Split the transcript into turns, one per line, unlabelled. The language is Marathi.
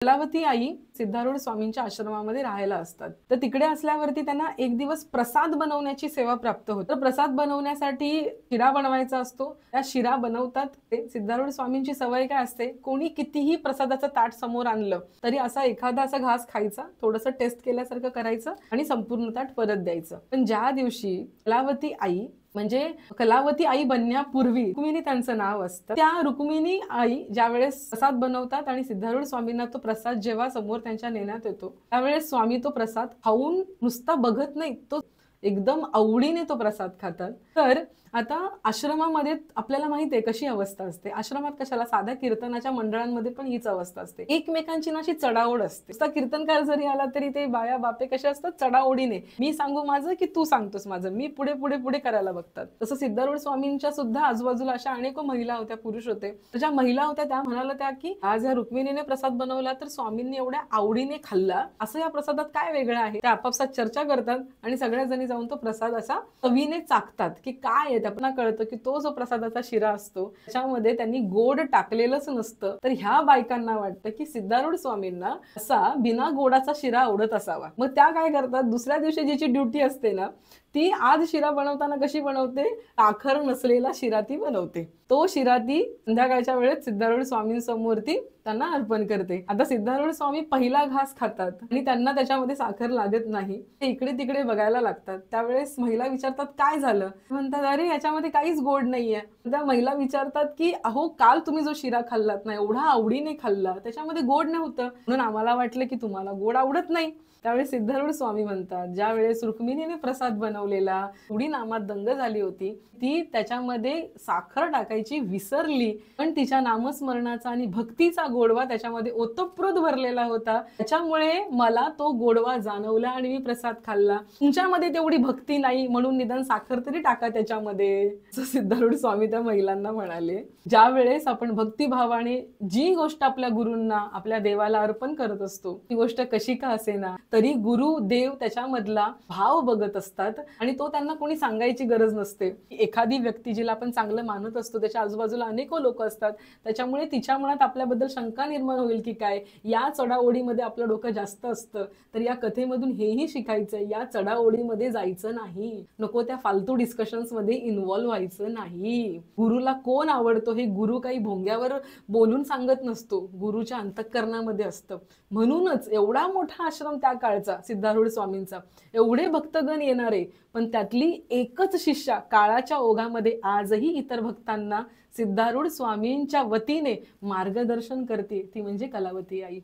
कलावती आई सिद्धारूढ स्वामींच्या आश्रमामध्ये राहायला असतात। तर तिकडे असल्यावरती त्यांना एक दिवस प्रसाद बनवण्याची सेवा प्राप्त होते। तर प्रसाद बनवण्यासाठी शिरा बनवायचा असतो। त्या शिरा बनवतात ते सिद्धारूढ स्वामींची सवय काय असते, कोणी कितीही प्रसादाचं ताट समोर आणलं तरी असा एखादा असा घास खायचा, थोडंसं टेस्ट केल्यासारखं करायचं आणि संपूर्ण ताट परत द्यायचं। पण ज्या दिवशी कलावती आई म्हणजे कलावती आई बनण्यापूर्वी रुक्मिणी त्यांचं नाव असतं, त्या रुक्मिणी आई ज्यावेळेस प्रसाद बनवतात आणि सिद्धारूढ स्वामींना तो प्रसाद जेव्हा समोर त्यांच्या नेण्यात येतो त्यावेळेस स्वामी तो प्रसाद खाऊन नुसता बघत नाही, तो एकदम आवडीने तो प्रसाद खातात। तर आता आश्रमामध्ये आपल्याला माहिती आहे कशी अवस्था असते, आश्रमात कशाला साध्या कीर्तनाच्या मंडळांमध्ये पण हीच अवस्था असते, एकमेकांची नाशी चढाओढ असते। नुसता कीर्तनकार जरी आला तरी ते बाया बापे कसे असतात, चढाओढीने मी सांगू माझं की तू सांगतोस माझं, मी पुढे पुढे पुढे करायला बघतात। तसं सिद्धारूढ स्वामींच्या सुद्धा आजूबाजूला अशा अनेक महिला होत्या, पुरुष होते। ज्या महिला होत्या त्या म्हणाल्या त्या की आज या रुक्मिणीने प्रसाद बनवला तर स्वामींनी एवढ्या आवडीने खाल्ला, असं या प्रसादात काय वेगळं आहे। त्या आपापसात चर्चा करतात आणि सगळ्या जणी जाऊन तो प्रसाद असा चवीने चाखतात की काय त्यांना कळतं की तो जो प्रसादाचा शिरा असतो त्याच्यामध्ये त्यांनी गोड टाकलेलंच नसतं। तर ह्या बायकांना वाटतं की सिद्धारूढ स्वामींना असा बिना गोडाचा शिरा आवडत असावा। मग त्या काय करतात, दुसऱ्या दिवशी जिची ड्युटी असते ना ती आज शिरा बनवताना कशी बनवते, साखर नसलेला शिरा ती बनवते। तो शिरा ती संध्याकाळच्या वेळेत सिद्धारूढ स्वामींसमोर ती त्यांना अर्पण करते। आता सिद्धारूढ स्वामी पहिला घास खातात आणि त्यांना त्याच्यामध्ये साखर लागत नाही, ते इकडे तिकडे बघायला लागतात। त्यावेळेस महिला विचारतात काय झालं, म्हणतात अरे याच्यामध्ये काहीच गोड नाहीये। त्या महिला विचारतात की अहो काल तुम्ही जो शिरा खाल्लात ना, एवढा आवडीने खाल्ला, त्याच्यामध्ये गोड नव्हतं, म्हणून आम्हाला वाटलं की तुम्हाला गोड आवडत नाही। त्यावेळेस सिद्धारूढ स्वामी म्हणतात ज्या वेळेस रुक्मिणीने प्रसाद बनवलेला एवढी नामात दंग झाली होती, ती त्याच्यामध्ये साखर टाकायची विसरली, पण तिच्या नामस्मरणाचा आणि भक्तीचा गोडवा त्याच्यामध्ये ओतप्रोत भरलेला होता, त्याच्यामुळे मला तो गोडवा जाणवला आणि मी प्रसाद खाल्ला। तुमच्यामध्ये तेवढी भक्ती नाही म्हणून निदान साखर तरी टाका त्याच्यामध्ये, असं सिद्धारूढ स्वामी त्या महिलांना म्हणाले। ज्या वेळेस आपण भक्तिभावाने जी गोष्ट आपल्या गुरूंना आपल्या देवाला अर्पण करत असतो, ती गोष्ट कशी का असेना तरी गुरु देव त्याच्यामधला भाव बघत असतात आणि तो त्यांना कोणी सांगायची गरज नसते। एखादी व्यक्ती जिला आपण चांगलं मानत असतो त्याच्या आजूबाजूला अनेक लोक असतात, त्याच्यामुळे तिच्या मनात आपल्याबद्दल शंका निर्माण होईल की काय या चढाओढीमध्ये आपलं डोकं जास्त असतं। तर या कथेमधून हेही शिकायचं, या चढाओढीमध्ये जायचं नाही, नको त्या फालतू डिस्कशन्स मध्ये इन्व्हॉल्व व्हायचं नाही। गुरुला कोण आवडतो हे गुरु काही भोंग्यावर बोलून सांगत नसतो, गुरुच्या अंतःकरणामध्ये असतं। म्हणूनच एवढा मोठा आश्रम त्या काळचा सिद्धारूढ स्वामींचा, एवढे भक्तगण येणारे, पण त्यातली एकच शिष्या काळाच्या ओघामध्ये आजही इतर भक्तांना सिद्धारूढ स्वामींच्या वतीने मार्गदर्शन करते, ती म्हणजे कलावती आई।